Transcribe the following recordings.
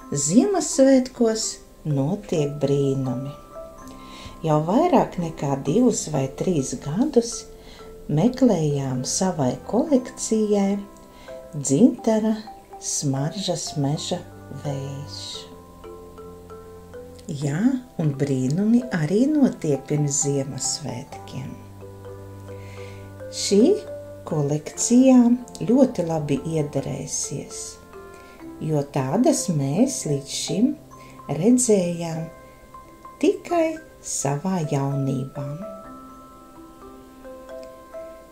Ziemassvētkos notiek brīnumi. Jau vairāk nekā 2 vai 3 gadus meklējām savai kolekcijai dzintara smaržas meža vējš. Jā, un brīnumi arī notiek pirms Ziemassvētkiem. Šī kolekcijā ļoti labi iederēsies, jo tādas mēs līdz šim redzējām tikai savā jaunībā.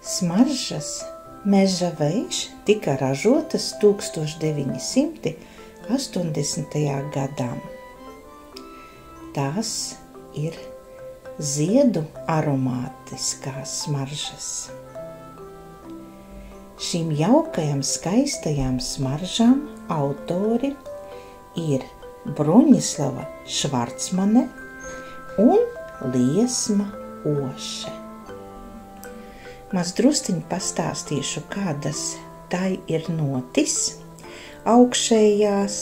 Smaržas meža vējš tika ražotas 1980. gadā. Tās ir ziedu aromātiskās smaržas. Šīm jaukajām, skaistajām smaržām autori ir Broņislava Švarcmane un Liesma Oše. Maz drusciņi pastāstīšu, kādas tai ir notis, augšējās,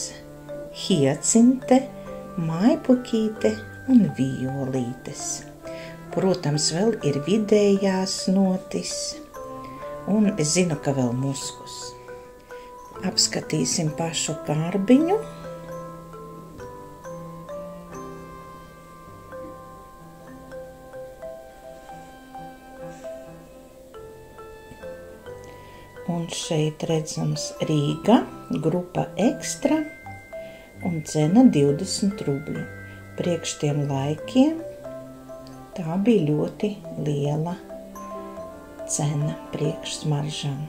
hiacinte, maipukīte un violītes. Protams, vēl ir vidējās notis, un es zinu, ka vēl muskus. Apskatīsim pašu kārbiņu. Un šeit redzams Rīga, grupa Ekstra un cena 20 rubļu. Priekš tiem laikiem tā bija ļoti liela cena priekš smaržām.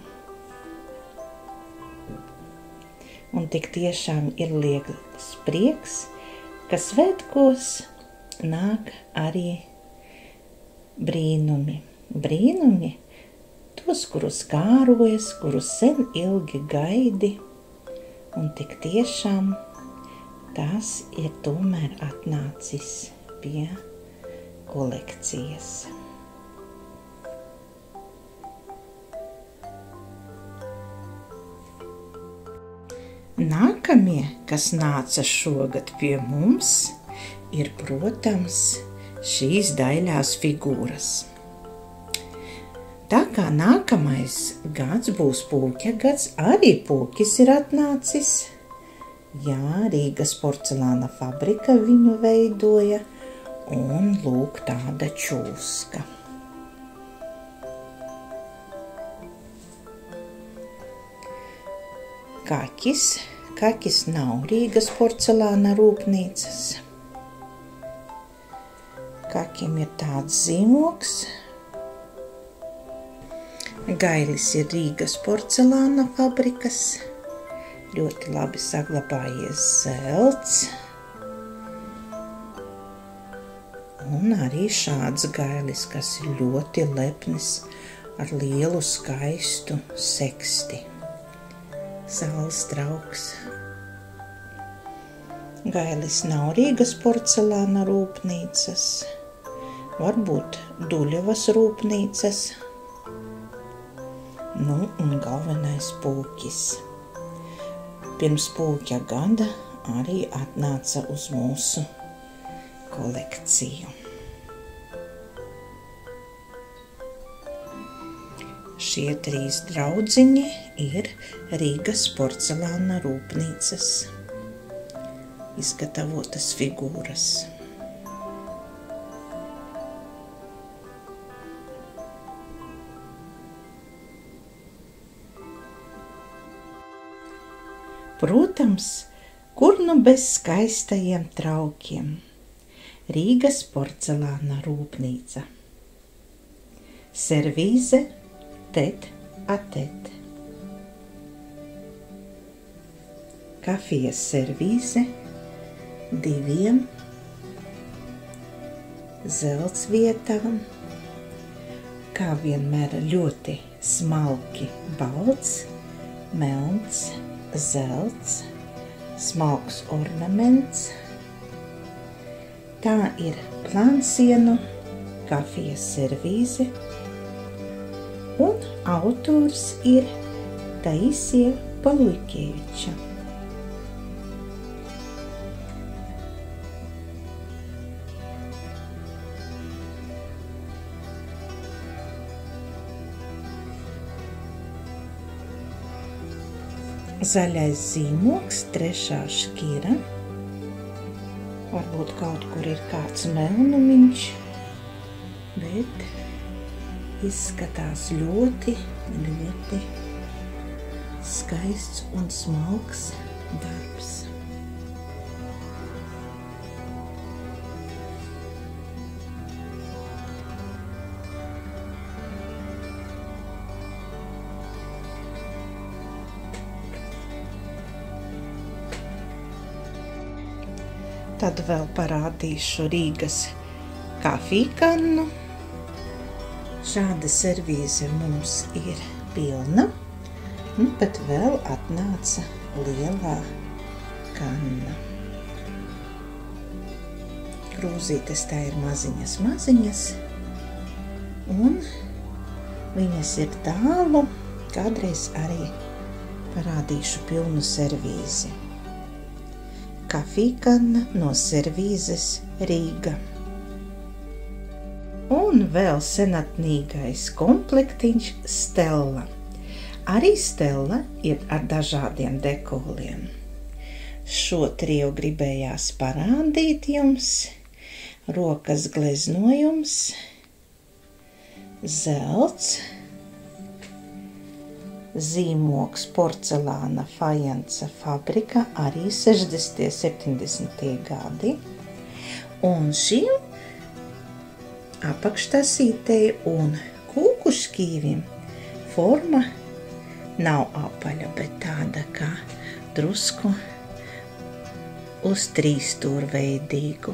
Un tik tiešām ir liels prieks, ka svētkos nāk arī brīnumi. Brīnumi, tos, kurus kārojas, kurus sen ilgi gaidi, un tik tiešām tas ir tomēr atnācis pie kolekcijas. Nākamie, kas nāca šogad pie mums, ir, protams, šīs daļās figūras. Tā kā nākamais gads būs pūķa gads, arī pūķis ir atnācis. Jā, Rīgas porcelāna fabrika viņu veidoja, un lūk tāda čūska. Kaķis nav Rīgas porcelāna rūpnīcas. Kaķim ir tāds zīmoks. Gailis ir Rīgas porcelāna fabrikas. Ļoti labi saglabājies zelts. Un arī šāds gailis, kas ir ļoti lepnis ar lielu skaistu seksti. Saules trauks. Gailis nav Rīgas porcelāna rūpnīcas, varbūt Duļevas rūpnīcas. Nu, un galvenais pūķis. Pirms pūķa gada arī atnāca uz mūsu kolekciju. Šie 3 draudziņi ir Rīgas porcelāna rūpnīcas izgatavotas figūras. Protams, kur nu bez skaistajiem traukiem? Rīgas porcelāna rūpnīca. Servīze tete a tete. Kafijas servīze 2 zelts vietām. Kā vienmēr ļoti smalki balts, melns, zelts, smalks ornaments. Tā ir plānsienu kafijas servīze, un autors ir Taisija Palujkeviča. zaļais zīmogs, 3. šķira. Varbūt kaut kur ir kāds melnumiņš, bet izskatās ļoti skaists un smalks darbs. Tad vēl parādīšu Rīgas kafijkannu. Šāda servīze mums ir pilna, bet vēl atnāca lielā kanna. Krūzītes tā ir maziņas, un viņas ir tālu, kādreiz arī parādīšu pilnu servīzi. Kafijkanna no servīzes Rīga. Un vēl senatnīgais komplektiņš Stella. Arī Stella ir ar dažādiem dekoliem. Šo triju gribējās parādīt jums. Rokas gleznojums, zelts, zīmogs porcelāna fajance fabrika, arī 60. 70. gadi. Un šim apakštasītei un kūku šķīvim forma nav apaļa, bet tāda kā drusku uz trīsstūrveidīgu.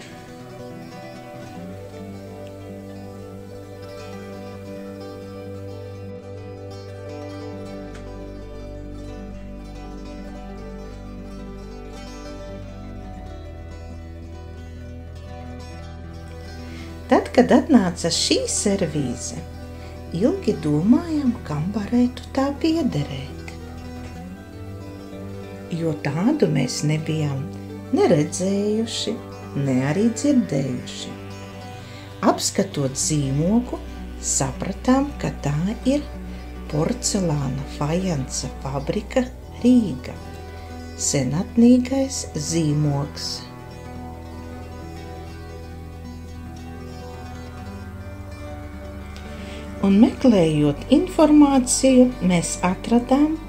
Tad, kad atnāca šī servīze, ilgi domājām, kam varētu tā piederēt. Jo tādu mēs nebijām ne redzējuši, ne arī dzirdējuši. Apskatot zīmogu, sapratām, ka tā ir porcelāna fajance fabrika Rīga, senatnīgais zīmogs. Un meklējot informāciju, mēs atradām,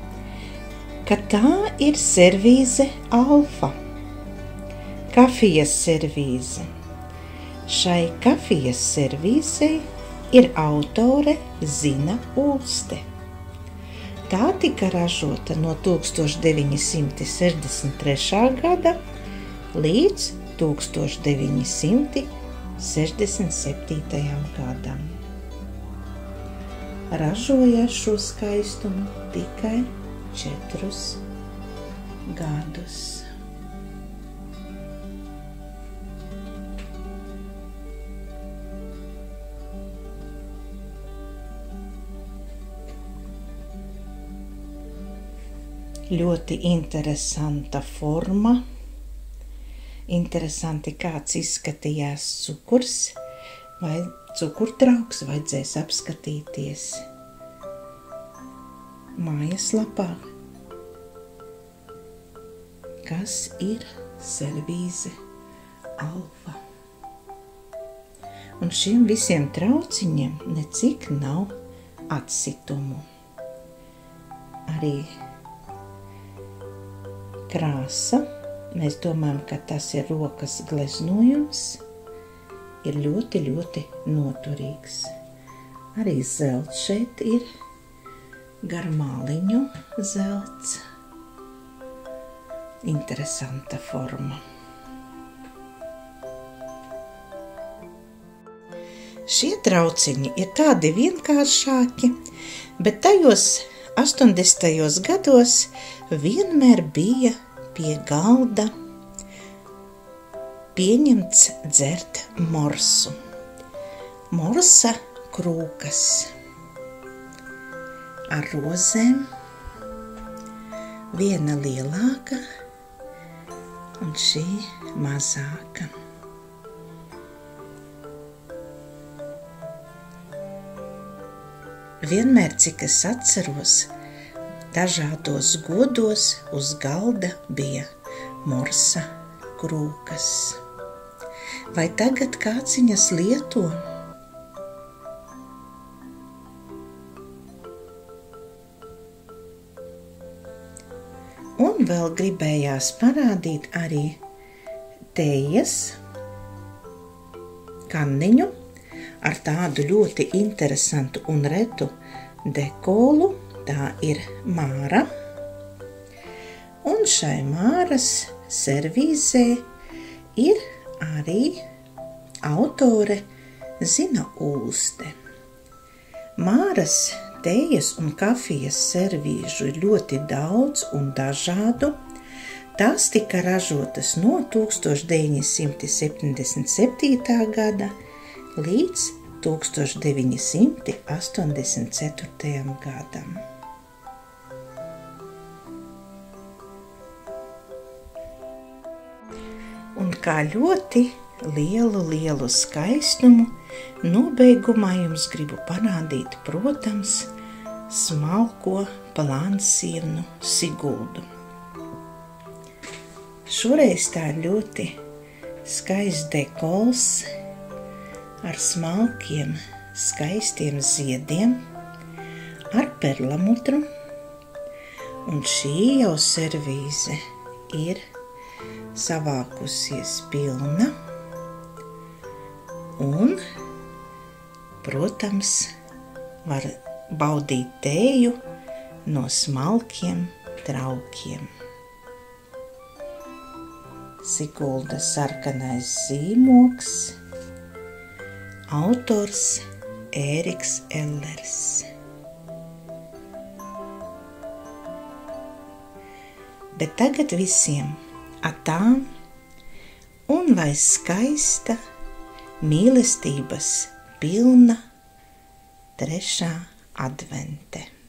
ka tā ir servīze Alfa, kafijas servīze. Šai kafijas servīzei ir autore Zina Ulste. Tā tika ražota no 1963. gada līdz 1967. gadam. Ražoja šo skaistumu tikai 4 gadus. Ļoti interesanta forma. Interesanti, kāds izskatījās cukurs vai cukurtrauks, vajadzēs apskatīties mājaslapā, kas ir servīze Alfa. Un šiem visiem trauciņiem necik nav atsitumu. Arī krāsa, mēs domājam, ka tas ir rokas gleznojums, ir ļoti, ļoti noturīgs. Arī zelts šeit ir, garmāliņu zelts. Interesanta forma. Šie trauciņi ir tādi vienkāršāki, bet tajos 80. gados vienmēr bija pie galda pieņemts dzert morsu. Morsa krūkas ar rozēm, viena lielāka un šī mazāka. Vienmēr, cik es atceros, Dažādos godos uz galda bija morsa krūkas. Vai tagad kāds viņas lieto? Un vēl gribējās parādīt arī tejas kanniņu ar tādu ļoti interesantu un retu dekolu. Tā ir māra. Un šai māras servīzē ir arī autore Zina Ulste. Māras tejas un kafijas servīžu ir ļoti daudz un dažādu. Tās tika ražotas no 1977. gada līdz 1984. gadam. Un kā ļoti lielu skaistumu nobeigumā jums gribu parādīt, protams, smalko plānsienu Siguldu. Šoreiz tā ir ļoti skaists dekols ar smalkiem, skaistiem ziediem, ar perlamutru, un šī jau servīze ir savākusies pilna, un, protams, var baudīt tēju no smalkiem traukiem. Sigulda sarkanais zīmogs, autors Ēriks Ellers. Bet tagad visiem atā, un lai skaista, mīlestības pilna 3. advente.